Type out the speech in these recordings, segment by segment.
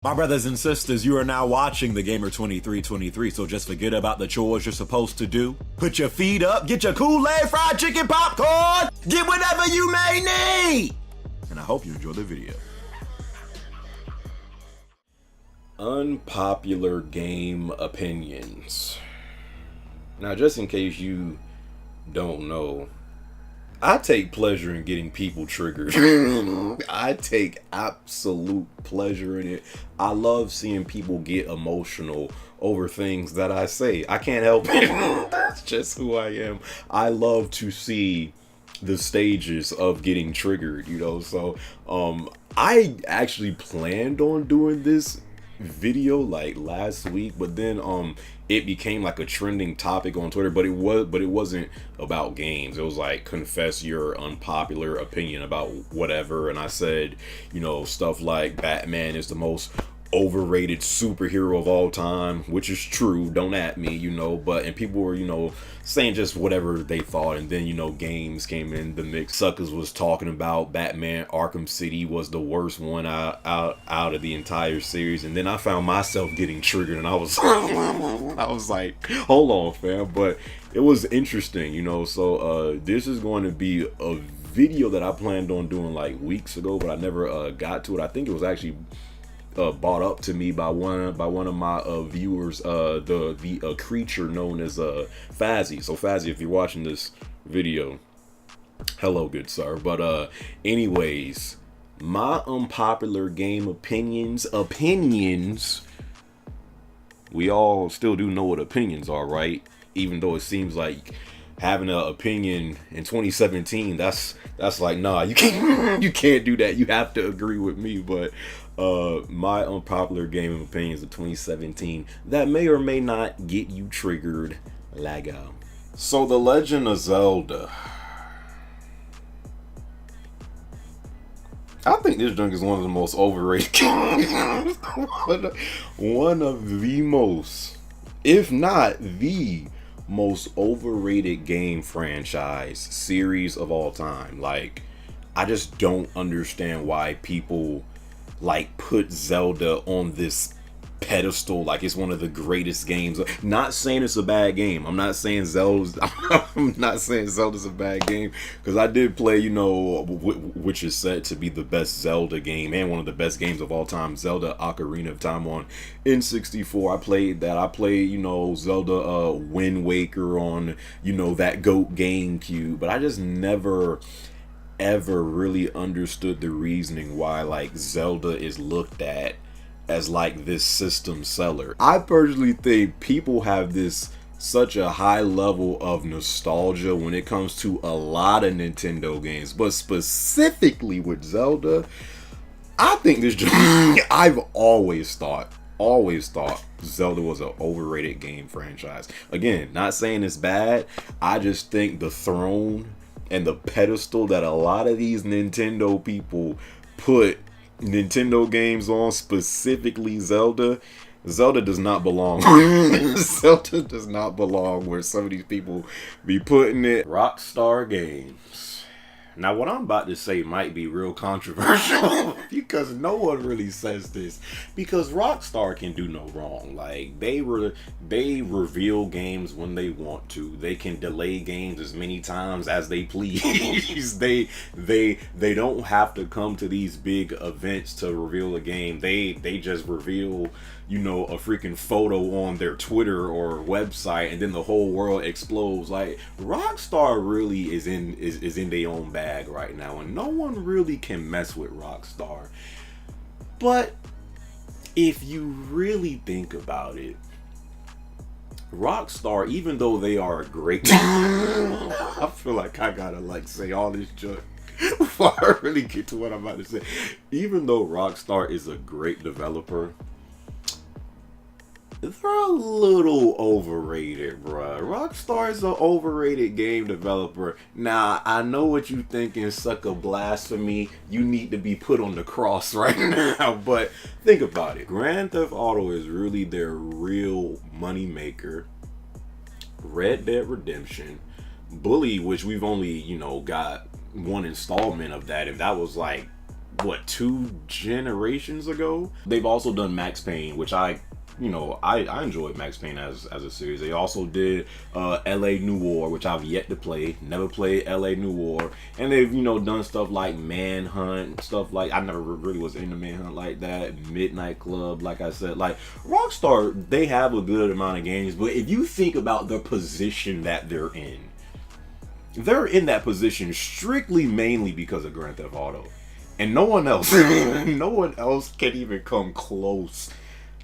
My brothers and sisters, you are now watching the Gamer 2323, so just forget about the chores you're supposed to do. Put your feet up, get your Kool-Aid, fried chicken, popcorn, get whatever you may need! And I hope you enjoy the video. Unpopular game opinions. Now, just in case you don't know, I take pleasure in getting people triggered. I take absolute pleasure in it. I love seeing people get emotional over things that I say. I can't help it. That's just who I am. I love to see the stages of getting triggered, you know. So I actually planned on doing this video like last week, but then it became like a trending topic on Twitter, but it wasn't about games. It was like, confess your unpopular opinion about whatever, and I said, you know, stuff like Batman is the most overrated superhero of all time, which is true, don't at me, you know, and people were, you know, saying just whatever they thought, and then, you know, games came in the mix. Suckers was talking about Batman Arkham City was the worst one out of the entire series, and then I found myself getting triggered, and I was like, hold on, fam. But it was interesting, you know. So this is going to be a video that I planned on doing like weeks ago, but I never got to it. I think it was actually brought up to me by one of my viewers, the creature known as Fazzy. So Fazzy, if you're watching this video, hello, good sir. But anyways, my unpopular game opinions. We all still do know what opinions are, right? Even though it seems like having an opinion in 2017, that's like, nah, you can't do that. You have to agree with me. But my unpopular game opinions of 2017 that may or may not get you triggered. Lego. So The Legend of Zelda. I think this junk is one of the most overrated games. One of the most, if not the most overrated game franchise series of all time. Like, I just don't understand why people like put Zelda on this pedestal like it's one of the greatest games. Not saying it's a bad game. I'm not saying Zelda's a bad game, because I did play, you know, which is said to be the best Zelda game and one of the best games of all time, Zelda Ocarina of Time on N64. I played that. I played, you know, Zelda Wind Waker on, you know, that GOAT GameCube, but I just never ever really understood the reasoning why like Zelda is looked at as like this system seller. I personally think people have such a high level of nostalgia when it comes to a lot of Nintendo games, but specifically with Zelda, I think I've always thought Zelda was an overrated game franchise. Again, not saying it's bad. I just think the throne and the pedestal that a lot of these Nintendo people put Nintendo games on, specifically Zelda does not belong. Zelda does not belong where some of these people be putting it. Rockstar Games. Now, what I'm about to say might be real controversial because no one really says this, because Rockstar can do no wrong. Like, they reveal games when they want to. They can delay games as many times as they please. they don't have to come to these big events to reveal a game. They just reveal, you know, a freaking photo on their Twitter or website, and then the whole world explodes. Like, Rockstar really is in their own bag right now, and no one really can mess with Rockstar. But if you really think about it, Rockstar, even though they are a great I feel like I gotta like say all this junk before I really get to what I'm about to say. Even though Rockstar is a great developer, they're a little overrated, bruh. Rockstar is an overrated game developer. Now, I know what you thinking, sucker blasphemy. You need to be put on the cross right now. But think about it. Grand Theft Auto is really their real money maker. Red Dead Redemption. Bully, which we've only, you know, got one installment of that. If that was like what, 2 generations ago. They've also done Max Payne, which I enjoyed Max Payne as a series. They also did LA Noire, which I've yet to play. Never played LA Noire. And they've, done stuff like Manhunt, stuff like, I never really was into Manhunt like that. Midnight Club, like I said. Like, Rockstar, they have a good amount of games, but if you think about the position that they're in that position strictly mainly because of Grand Theft Auto. And no one else, no one else can even come close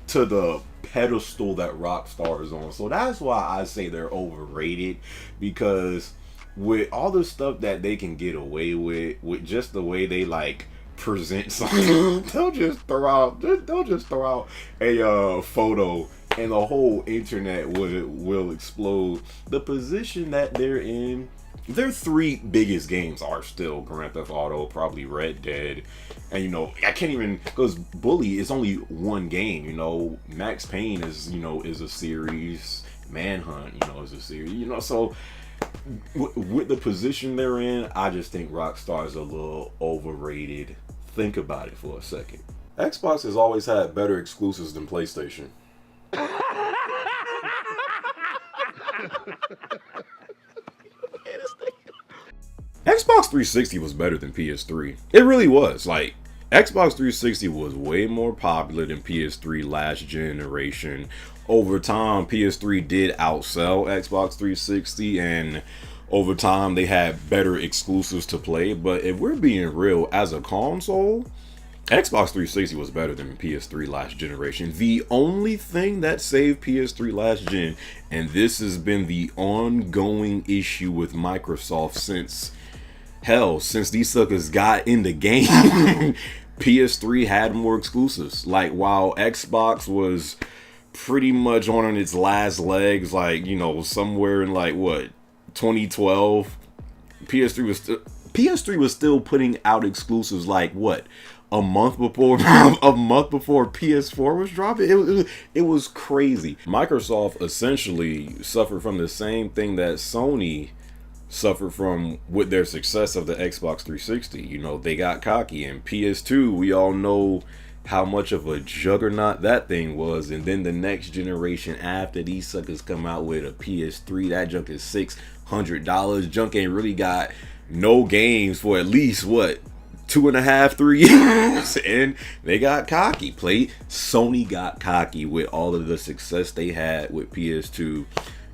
to the pedestal that Rockstar is on. So that's why I say they're overrated, because with all the stuff that they can get away with just the way they like present something, they'll just throw out a photo and the whole internet will explode. The position that they're in, their 3 biggest games are still Grand Theft Auto, probably Red Dead, and I can't even, because Bully is only one game. Max Payne is a series, Manhunt is a series. So with the position they're in, I just think Rockstar is a little overrated. Think about it for a second. Xbox has always had better exclusives than PlayStation. Xbox 360 was better than PS3. It really was. Like, Xbox 360 was way more popular than PS3 last generation. Over time, PS3 did outsell Xbox 360, and over time they had better exclusives to play. But if we're being real, as a console, Xbox 360 was better than PS3 last generation. The only thing that saved PS3 last gen, and this has been the ongoing issue with Microsoft since these suckers got in the game, PS3 had more exclusives. Like, while Xbox was pretty much on its last legs, like, somewhere in 2012, PS3 was still putting out exclusives like a month before PS4 was dropping. It was crazy. Microsoft essentially suffered from the same thing that Sony suffered from with their success of the Xbox 360. They got cocky, and PS2, we all know how much of a juggernaut that thing was. And then the next generation after, these suckers come out with a PS3, that junk is $600. Junk ain't really got no games for at least 2.5-3 years, and they got cocky. Sony got cocky with all of the success they had with PS2.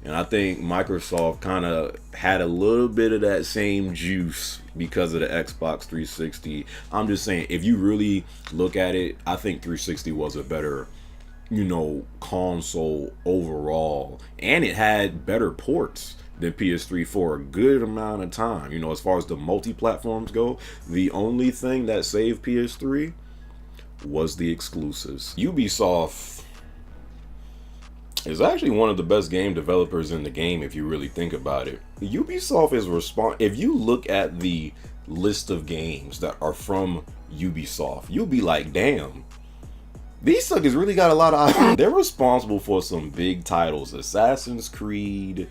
And I think Microsoft kind of had a little bit of that same juice because of the Xbox 360. I'm just saying, if you really look at it, I think 360 was a better, console overall. And it had better ports than PS3 for a good amount of time. As far as the multi-platforms go, the only thing that saved PS3 was the exclusives. Ubisoft is actually one of the best game developers in the game, if you really think about it. Ubisoft is if you look at the list of games that are from Ubisoft, you'll be like, damn, these suckers really got a lot of they're responsible for some big titles: Assassin's Creed,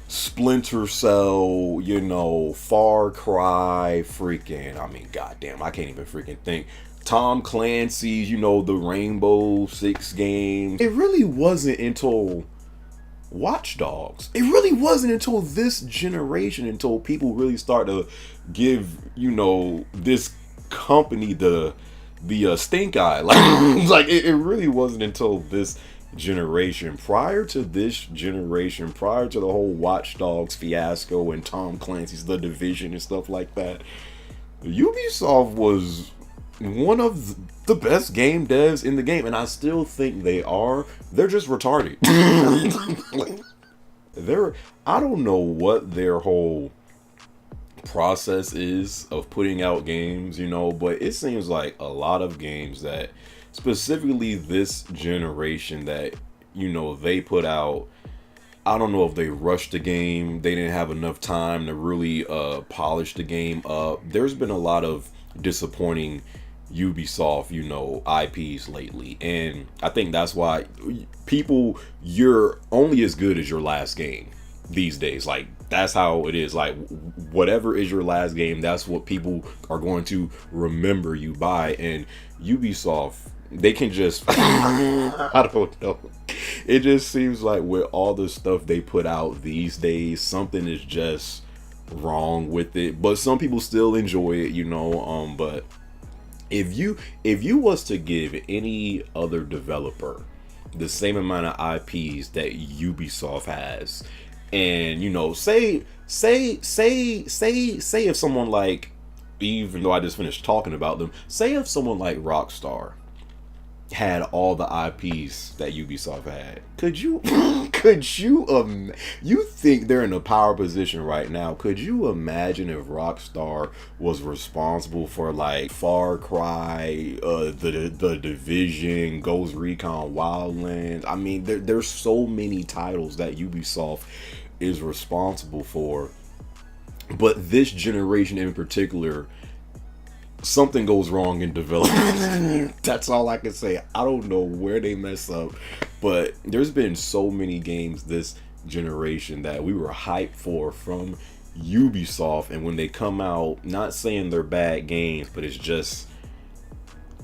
Splinter Cell, Far Cry, goddamn, I can't even freaking think. Tom Clancy's, the Rainbow Six games. It really wasn't until Watch Dogs. It really wasn't until this generation, until people really start to give, this company the stink eye. It really wasn't until this generation. Prior to this generation, prior to the whole Watch Dogs fiasco and Tom Clancy's The Division and stuff like that, Ubisoft was one of the best game devs in the game, and I still think they are. They're just retarded. I don't know what their whole process is of putting out games, but it seems like a lot of games that, specifically this generation, that they put out, I don't know if they rushed the game, they didn't have enough time to really polish the game up. There's been a lot of disappointing Ubisoft, IPs lately, and I think that's why you're only as good as your last game these days. Like, That's how it is. Like, whatever is your last game, that's what people are going to remember you by. And Ubisoft, they can just I don't know. It just seems like with all the stuff they put out these days, something is just wrong with it. But some people still enjoy it, you know. But if you was to give any other developer the same amount of IPs that Ubisoft has, and you know, say if someone like, even though I just finished talking about them, say if someone like Rockstar had all the IPs that Ubisoft had, could you you think they're in a power position right now? Could you imagine if Rockstar was responsible for like Far Cry, the Division, Ghost Recon Wildlands? I mean, there's so many titles that Ubisoft is responsible for, but this generation in particular, something goes wrong in development. That's all I can say. I don't know where they mess up, but there's been so many games this generation that we were hyped for from Ubisoft, and when they come out, not saying they're bad games, but it's just,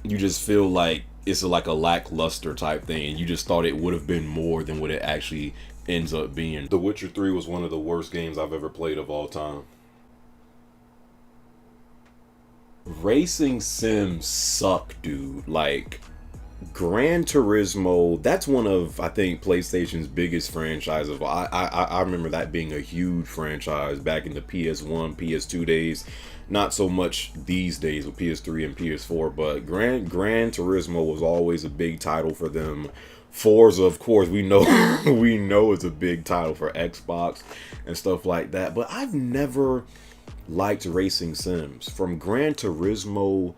you just feel like it's like a lackluster type thing, and you just thought it would have been more than what it actually ends up being. The Witcher 3 was one of the worst games I've ever played of all time. Racing sims suck, dude. Like, Gran Turismo, that's one of, I think, PlayStation's biggest franchises. I remember that being a huge franchise back in the PS1, PS2 days. Not so much these days with PS3 and PS4, but Gran Turismo was always a big title for them. Forza, of course, we know we know it's a big title for Xbox and stuff like that. But I've never liked racing sims. From Gran Turismo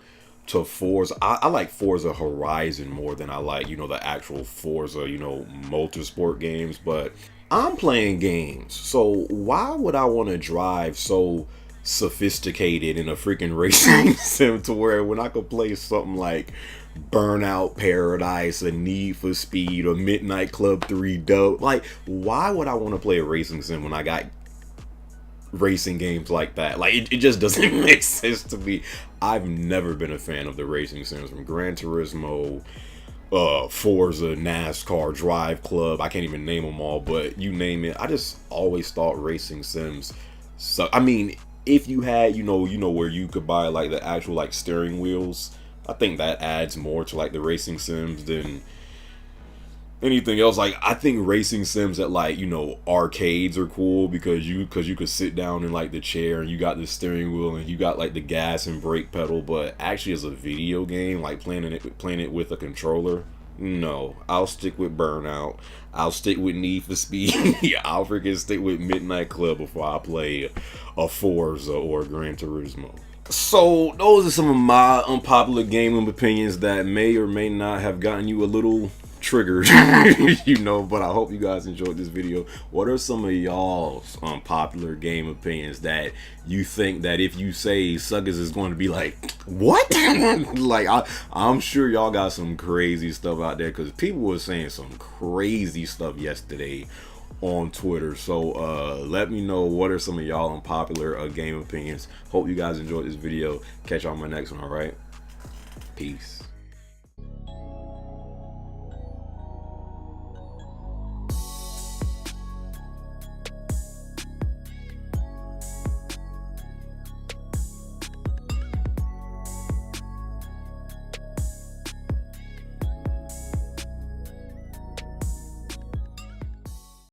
to Forza, I like Forza Horizon more than I like, you know, the actual Forza, you know, motorsport games. But I'm playing games, so why would I want to drive so sophisticated in a freaking racing sim to where when I could play something like Burnout Paradise, a Need for Speed, or Midnight Club 3 Dope? Like, why would I want to play a racing sim when I got racing games like that? Like, it just doesn't make sense to me. I've never been a fan of the racing sims, from Gran Turismo, Forza, NASCAR, Drive Club. I can't even name them all, but you name it. I just always thought racing sims suck. I mean, if you had, you know where you could buy like the actual like steering wheels, I think that adds more to like the racing sims than anything else. Like, I think racing sims at, like, you know, arcades are cool because you could sit down in like the chair and you got the steering wheel and you got like the gas and brake pedal. But actually, as a video game, like playing it with a controller, no. I'll stick with Burnout. I'll stick with Need for Speed. I'll freaking stick with Midnight Club before I play a Forza or a Gran Turismo. So those are some of my unpopular gaming opinions that may or may not have gotten you a little triggered, you know, but I hope you guys enjoyed this video. What are some of y'all's unpopular game opinions that you think that if you say suckers is going to be like, what? Like, I'm sure y'all got some crazy stuff out there, because people were saying some crazy stuff yesterday on Twitter. So let me know, what are some of y'all unpopular game opinions. Hope you guys enjoyed this video. Catch y'all on my next one. All right, peace.